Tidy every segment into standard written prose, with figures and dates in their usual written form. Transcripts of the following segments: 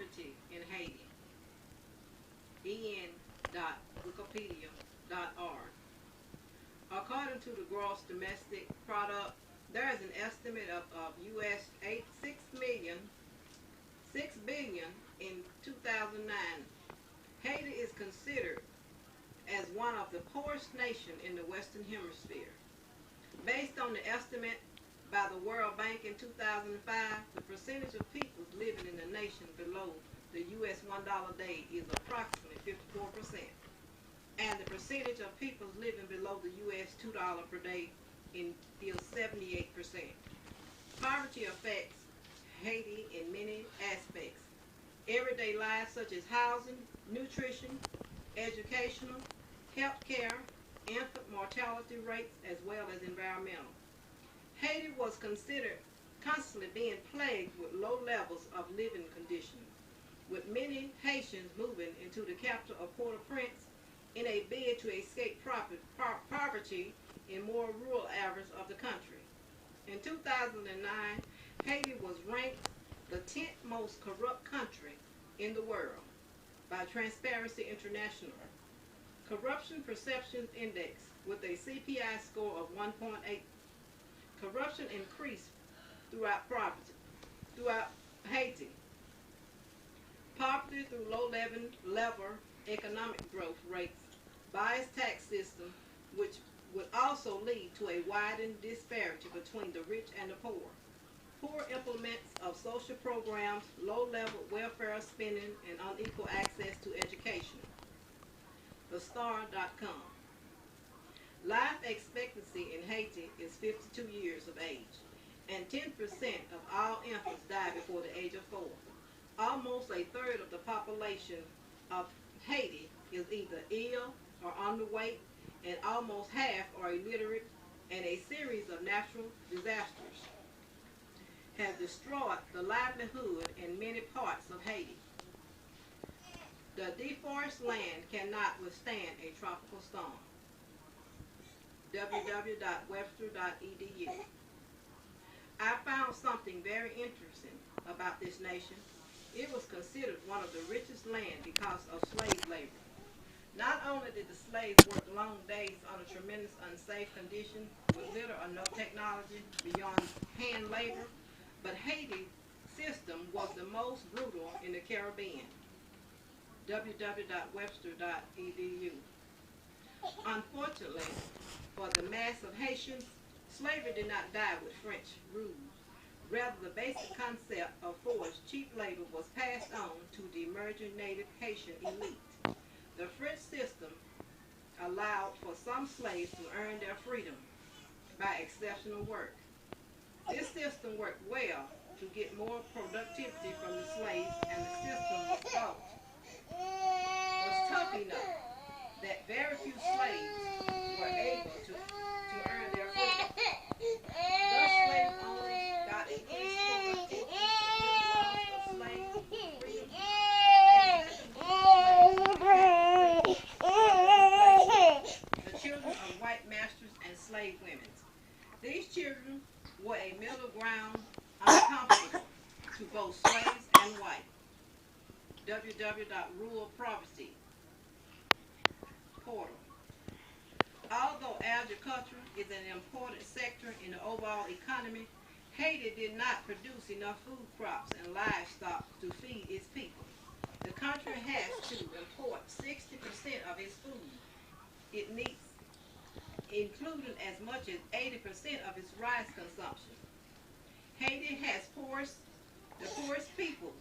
poverty in Haiti. en.wikipedia.org. According to the gross domestic product, there is an estimate of US 6 billion in 2009. Haiti is considered as one of the poorest nations in the Western Hemisphere. Based on the estimate by the World Bank in 2005, the percentage of people living in the nation below the US $1 a day is approximately 54%, and the percentage of people living below the US $2 per day is 78%. Poverty affects Haiti in many aspects. Everyday life such as housing, nutrition, educational, health care, infant mortality rates, as well as environmental. Haiti was considered constantly being plagued with low levels of living conditions, with many Haitians moving into the capital of Port-au-Prince in a bid to escape poverty in more rural areas of the country. In 2009, Haiti was ranked the 10th most corrupt country in the world by Transparency International. Corruption Perception Index with a CPI score of 1.8. Corruption increased throughout Haiti. Poverty through low level economic growth rates, biased tax system, which would also lead to a widened disparity between the rich and the poor. Poor implements of social programs, low-level welfare spending, and unequal access to education. TheStar.com. Life expectancy in Haiti is 52 years of age, and 10% of all infants die before the age of 4. Almost a third of the population of Haiti is either ill or underweight, and almost half are illiterate, and a series of natural disasters have destroyed the livelihood in many parts of Haiti. The deforested land cannot withstand a tropical storm. www.webster.edu. I found something very interesting about this nation. It was considered one of the richest land because of slave labor. Not only did the slaves work long days under tremendous unsafe conditions with little or no technology beyond hand labor, but Haiti's system was the most brutal in the Caribbean. www.webster.edu. Unfortunately, for the mass of Haitians, slavery did not die with French rules. Rather, the basic concept of forced cheap labor was passed on to the emerging native Haitian elite. The French system allowed for some slaves to earn their freedom by exceptional work. This system worked well to get more productivity from the slaves, and the system was tough enough that very few slaves were able to earn their freedom. Thus, slave owners got increased productivity for the loss of slave freedom, and the children of white masters and slave women. These children were a middle ground uncomfortable to both slaves and white. www.ruralpoverty portal. Although agriculture is an important sector in the overall economy, Haiti did not produce enough food crops and livestock to feed its people. The country has to import 60% of its food it needs, including as much as 80% of its rice consumption. Haiti has the poorest people,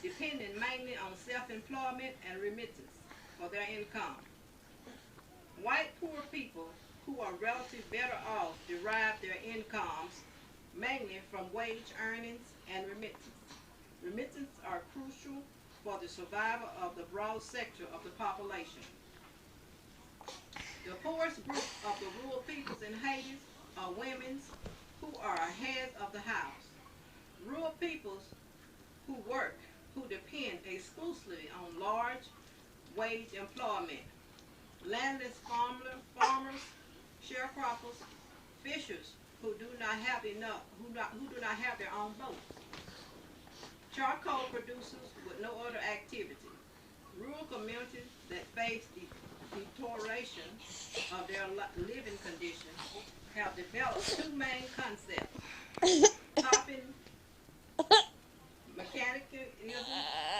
depending mainly on self-employment and remittance for their income. White poor people who are relatively better off derive their incomes mainly from wage earnings and remittance. Remittances are crucial for the survival of the broad sector of the population. The poorest group of the rural peoples in Haiti are women who are heads of the house. Rural peoples who depend exclusively on large wage employment. Landless farmers, sharecroppers, fishers who do not have their own boats. Charcoal producers with no other activity. Rural communities that face the deterioration of their living conditions have developed two main concepts: topping mechanicalism,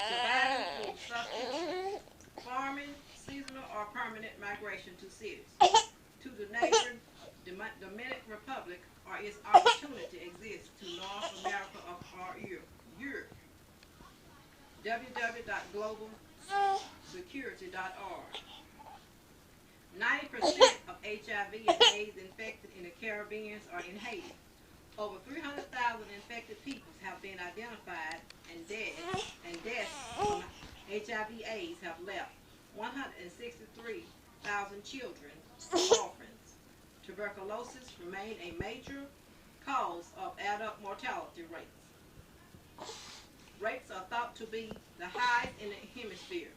surviving through substitution, farming, seasonal or permanent migration to cities, to the neighboring Dominican Republic, or its opportunity exists to North America or Europe. www.globalsecurity.org. 90% of HIV and AIDS infected in the Caribbean are in Haiti. Over 300,000 infected people have been identified, and deaths from HIV/AIDS have left 163,000 children orphans. Tuberculosis remains a major cause of adult mortality rates. Rates are thought to be the highest in the hemisphere.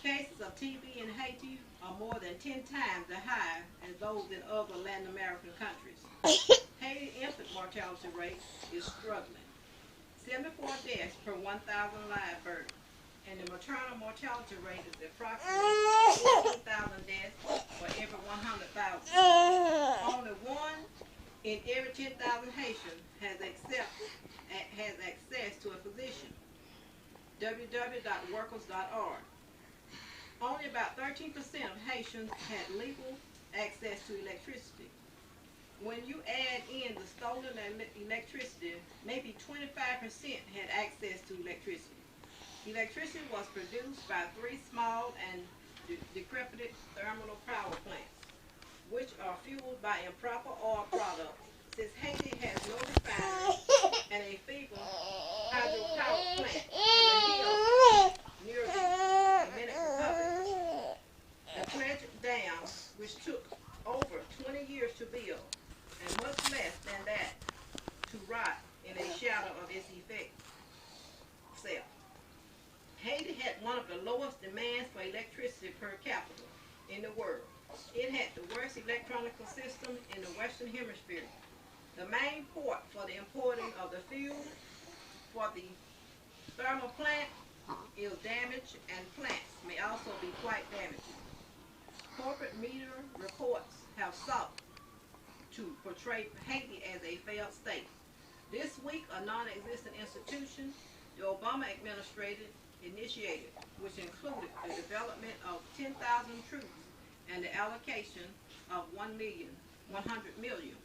Cases of TB in Haiti are more than 10 times the high as those in other Latin American countries. Haiti infant mortality rate is struggling. 74 deaths per 1,000 live births, and the maternal mortality rate is approximately 14,000 deaths for every 100,000. Only one in every 10,000 Haitians has access to a physician. www.workers.org. Only about 13% of Haitians had legal access to electricity. When you add in the stolen electricity, maybe 25% had access to electricity. Electricity was produced by 3 small and decrepit thermal power plants, which are fueled by improper oil products. Since Haiti has no refinery and a feeble hydropower plant in the hills near the Dominican Republic, the Pledge Dam, which took over 20 years to build, and much less than that to rot in a shadow of its effect self. Haiti had one of the lowest demands for electricity per capita in the world. It had the worst electronic system in the Western Hemisphere. The main port for the importing of the fuel for the thermal plant is damaged, and plants may also be quite damaged. Corporate media reports have sought to portray Haiti as a failed state. This week, a non-existent institution the Obama administration initiated, which included the development of 10,000 troops and the allocation of $100 million,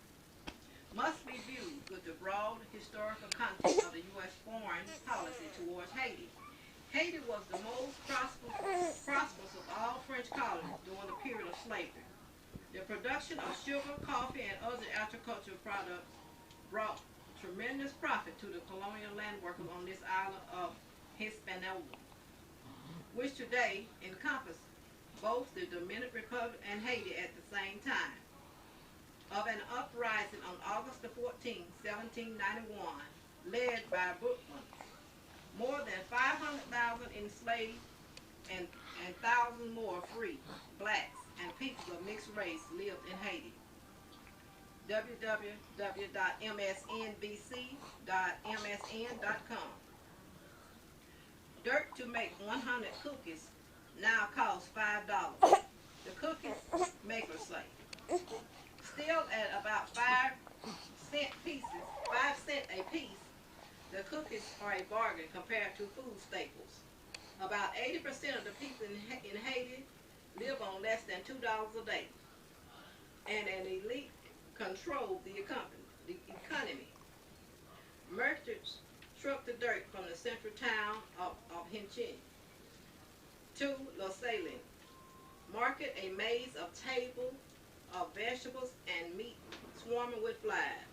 must be viewed with the broad historical context of the U.S. foreign policy towards Haiti. Haiti was the most prosperous of all French colonies during the period of slavery. The production of sugar, coffee, and other agricultural products brought tremendous profit to the colonial land workers on this island of Hispaniola, which today encompasses both the Dominican Republic and Haiti at the same time. Of an uprising on August 14, 1791, led by Brooklyn, more than 500,000 enslaved and thousands more free blacks and people of mixed race lived in Haiti. www.msnbc.msn.com. Dirt to make 100 cookies now costs $5. The cookies makers say. Still at about 5 cent a piece, the cookies are a bargain compared to food staples. About 80% of the people in Haiti live on less than $2 a day, and an elite control the economy. Merchants truck the dirt from the central town of Hinchin to La Saline, market a maze of tables of vegetables and meat swarming with flies.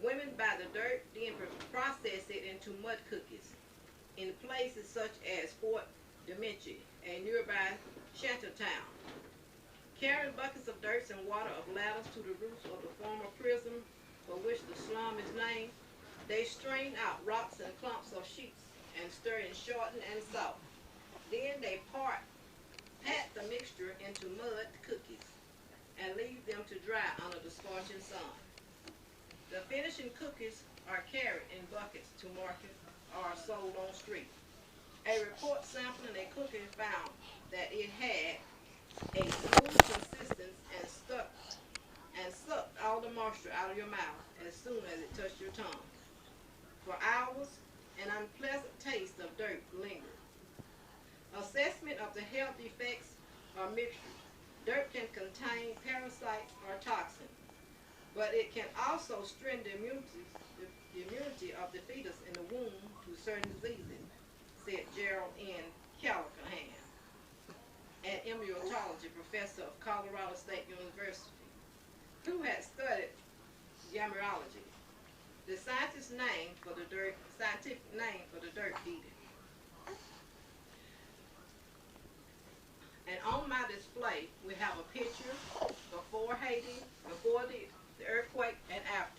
Women buy the dirt, then process it into mud cookies in places such as Fort Demenci, a nearby Shantytown. Carrying buckets of dirt and water of ladders to the roofs of the former prison for which the slum is named, they strain out rocks and clumps of sheets and stir in shorten and salt. Then they pat the mixture into mud cookies and leave them to dry under the scorching sun. The finishing cookies are carried in buckets to market are sold on street. A report sampling a cookie found that it had a smooth consistence and sucked all the moisture out of your mouth as soon as it touched your tongue. For hours, an unpleasant taste of dirt lingered. Assessment of the health effects or mixtures. Dirt can contain parasites or toxins, but it can also strengthen the immunity of the fetus in the womb to certain diseases, said Gerald N. Callahan, an immunology professor of Colorado State University, who had studied gammerology, the scientific name for the dirt eating. And on my display, we have a picture before Haiti, before the earthquake, and after.